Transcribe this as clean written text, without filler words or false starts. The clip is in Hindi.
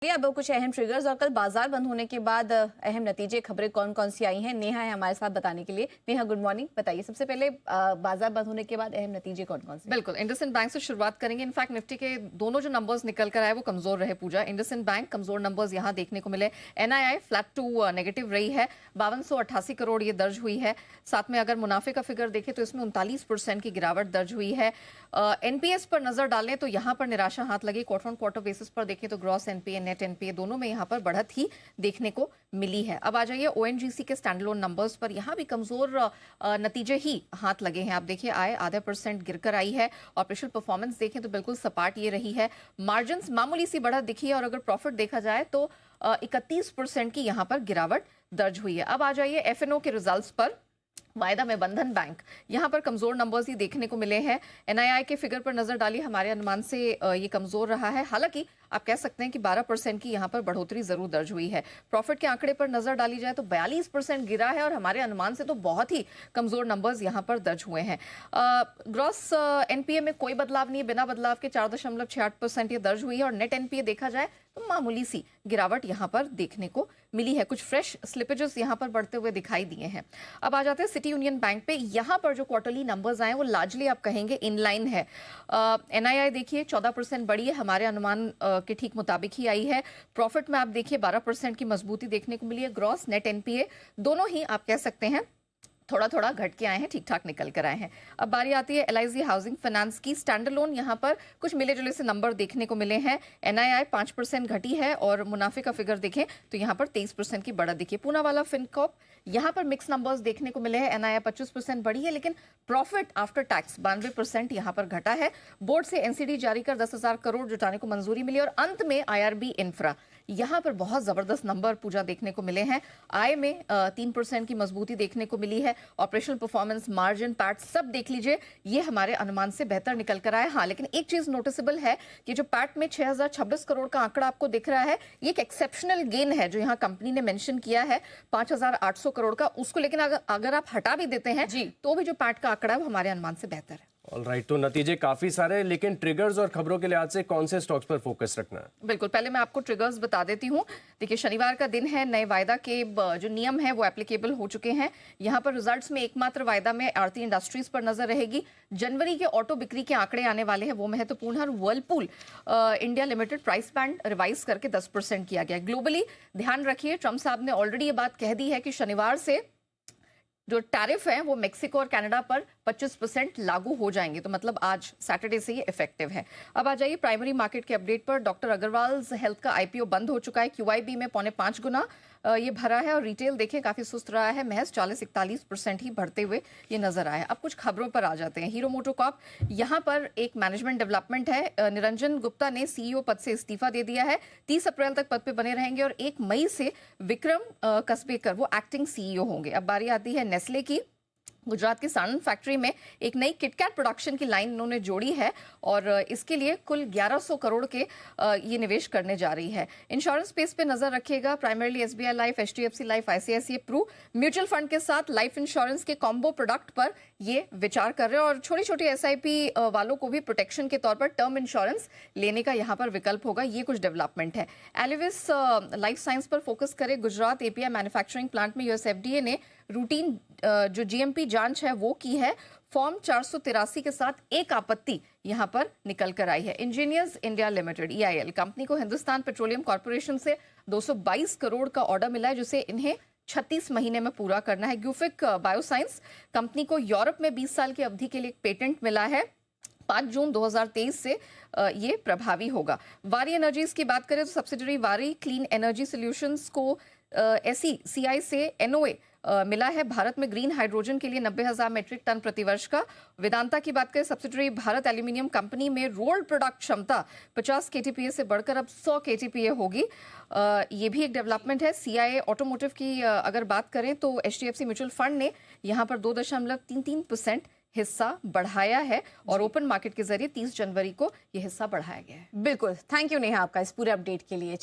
अब कुछ अहम ट्रिगर्स और कल बाजार बंद होने के बाद अहम नतीजे खबरें कौन कौन सी आई हैं। नेहा है हमारे साथ बताने के लिए। Neha, good morning. बताइए सबसे पहले बाजार बंद होने के बाद अहम नतीजे कौन कौन से? बिल्कुल, इंडसइंड बैंक से शुरुआत करेंगे। इनफैक्ट निफ्टी के दोनों जो नंबर्स निकल कर आए वो कमजोर रहे। पूजा, इंडसइंड बैंक कमजोर नंबर्स यहाँ देखने को मिले। एनआईआई फ्लैट टू नेगेटिव रही है, 5288 करोड़ ये दर्ज हुई है। साथ में अगर मुनाफे का फिगर देखें तो इसमें 39% की गिरावट दर्ज हुई है। एनपीएस पर नजर डालें तो यहाँ पर निराशा हाथ लगी। क्वार्टर ऑन क्वार्टर बेसिस पर देखें तो ग्रॉस एनपीए, नेट एनपीए दोनों में यहाँ पर बढ़त ही देखने को मिली है। अब आ जाइए ओएनजीसी के स्टैंडअलोन नंबर्स पर। यहाँ भी कमजोर नतीजे ही हाथ लगे हैं। आप देखिए आय आधा % गिरकर आई है। ऑपरेशनल परफॉर्मेंस देखें तो बिल्कुल सपाट ये रही है। मार्जिन मामूली सी बढ़त दिखी है और अगर प्रॉफिट देखा जाए तो 31% की यहाँ पर गिरावट दर्ज हुई है। अब आ जाइए एफएनओ के रिजल्ट्स पर। वायदा में बंधन बैंक, यहाँ पर कमजोर नंबर्स ही देखने को मिले हैं। एनआईआई के फिगर पर नजर डालिए, हमारे अनुमान से ये कमजोर रहा है। हालांकि आप कह सकते हैं कि 12% की यहाँ पर बढ़ोतरी जरूर दर्ज हुई है। प्रॉफिट के आंकड़े पर नजर डाली जाए तो 42% गिरा है और हमारे अनुमान से तो बहुत ही कमजोर नंबर्स यहाँ पर दर्ज हुए हैं। ग्रॉस एनपीए में कोई बदलाव नहीं है, बिना बदलाव के 4.68% ये दर्ज हुई है। और नेट एनपीए देखा जाए तो मामूली सी गिरावट यहाँ पर देखने को मिली है। कुछ फ्रेश स्लिपेजेस यहाँ पर बढ़ते हुए दिखाई दिए हैं। अब आ जाते हैं सिटी यूनियन बैंक पे। यहाँ पर जो क्वार्टरली नंबर्स आए वो लार्जली आप कहेंगे इनलाइन है। एनआईआई देखिए 14% बढ़ी है, हमारे अनुमान के ठीक मुताबिक ही आई है। प्रॉफिट में आप देखिए 12% की मजबूती देखने को मिली है। ग्रॉस नेट एनपीए दोनों ही आप कह सकते हैं थोड़ा थोड़ा घट के आए हैं, ठीक ठाक निकल कर आए हैं। अब बारी आती है एलआईसी हाउसिंग फाइनेंस की। स्टैंडअलोन यहाँ पर कुछ मिले जुले से नंबर देखने को मिले हैं। एनआईआई 5% घटी है और मुनाफे का फिगर देखें तो यहाँ पर 23% की बढ़त दिखी है। पूनावाला फिनकॉर्प, यहाँ पर मिक्स नंबर्स देखने को मिले हैं। एनआईआई 25% बढ़ी है लेकिन प्रॉफिट आफ्टर टैक्स 92% यहाँ पर घटा है। बोर्ड से एनसीडी जारी कर 10,000 करोड़ जुटाने को मंजूरी मिली। और अंत में आईआरबी इंफ्रा, यहाँ पर बहुत जबरदस्त नंबर पूजा देखने को मिले हैं। आय में 3% की मजबूती देखने को मिली है। ऑपरेशनल परफॉर्मेंस, मार्जिन, पैट सब देख लीजिए, ये हमारे अनुमान से बेहतर निकल कर आए। हाँ, लेकिन एक चीज नोटिसेबल है कि जो पैट में 6026 करोड़ का आंकड़ा आपको दिख रहा है, ये एक एक्सेप्शनल गेन है जो यहाँ कंपनी ने मेंशन किया है 5800 करोड़ का। उसको लेकिन अगर आप हटा भी देते हैं जी तो भी जो पैट का आंकड़ा है वो हमारे अनुमान से बेहतर है। ऑलराइट, तो नतीजे काफी सारे, लेकिन ट्रिगर्स और खबरों के लिहाज से कौन से स्टॉक्स पर फोकस रखना है? बिल्कुल, पहले मैं आपको ट्रिगर्स बता देती हूँ। देखिए शनिवार का दिन है, नए वायदा के जो नियम है वो एप्लीकेबल हो चुके हैं। यहाँ पर रिजल्ट्स में एकमात्र वायदा में आरती इंडस्ट्रीज पर नजर रहेगी। जनवरी के ऑटो बिक्री के आंकड़े आने वाले हैं, वो महत्वपूर्ण है। Whirlpool India limited price band revise करके 10% किया गया। ग्लोबली ध्यान रखिए, ट्रंप साहब ने ऑलरेडी ये बात कह दी है कि शनिवार से जो टैरिफ है वो मेक्सिको और कनाडा पर 25% लागू हो जाएंगे। तो मतलब आज सैटरडे से ये इफेक्टिव है। अब आ जाइए प्राइमरी मार्केट के अपडेट पर। डॉक्टर अग्रवाल हेल्थ का आईपीओ बंद हो चुका है। क्यूआईबी में 5.25 गुना ये भरा है और रिटेल देखें काफी सुस्त रहा है, महज 40-41% ही बढ़ते हुए ये नजर आया। अब कुछ खबरों पर आ जाते हैं। हीरो मोटोकॉर्प, यहाँ पर एक मैनेजमेंट डेवलपमेंट है। निरंजन गुप्ता ने सीईओ पद से इस्तीफा दे दिया है। 30 अप्रैल तक पद पे बने रहेंगे और 1 मई से विक्रम कसबेकर वो एक्टिंग सीईओ होंगे। अब बारी आती है नेस्ले की। गुजरात की साणंद फैक्ट्री में एक नई किटकैट प्रोडक्शन की लाइन इन्होंने जोड़ी है और इसके लिए कुल 1100 करोड़ के ये निवेश करने जा रही है। इंश्योरेंस स्पेस पे नजर रखिएगा। Primarily SBI life, HDFC life, ICICI pru mutual fund के साथ लाइफ इंश्योरेंस के कॉम्बो प्रोडक्ट पर ये विचार कर रहे हैं और छोटी छोटी एसआईपी वालों को भी प्रोटेक्शन के तौर पर टर्म इंश्योरेंस लेने का यहाँ पर विकल्प होगा। ये कुछ डेवलपमेंट है। एलिविस लाइफ साइंस पर फोकस करे। गुजरात एपीआई मैन्युफैक्चरिंग प्लांट में यूएसएफडीए ने रूटीन जो जीएमपी जांच है वो की है। फॉर्म 483 के साथ एक आपत्ति यहां पर निकल कर आई है। Engineers India limited EIL company को हिंदुस्तान पेट्रोलियम कॉर्पोरेशन से 222 करोड़ का ऑर्डर मिला है जिसे इन्हें 36 महीने में पूरा करना है। ग्यूफिक बायोसाइंस कंपनी को यूरोप में 20 साल की अवधि के लिए पेटेंट मिला है। 5 जून 2023 से ये प्रभावी होगा। वारी एनर्जीज की बात करें तो सब्सिडरी वारी क्लीन एनर्जी सॉल्यूशंस को एसईसीआई से एनओए मिला है। भारत में ग्रीन हाइड्रोजन के लिए 90,000 मीट्रिक टन प्रतिवर्ष का। वेदांता की बात करें, सब्सिडरी भारत एल्यूमिनियम कंपनी में रोल्ड प्रोडक्ट क्षमता 50 केटीपीए से बढ़कर अब 100 केटीपीए होगी। ये भी एक डेवलपमेंट है। सीआईए ऑटोमोटिव की अगर बात करें तो एचडीएफसी म्यूचुअल फंड ने यहाँ पर 2.33% हिस्सा बढ़ाया है और ओपन मार्केट के जरिए 30 जनवरी को यह हिस्सा बढ़ाया गया है। बिल्कुल, थैंक यू नेहा आपका इस पूरे अपडेट के लिए।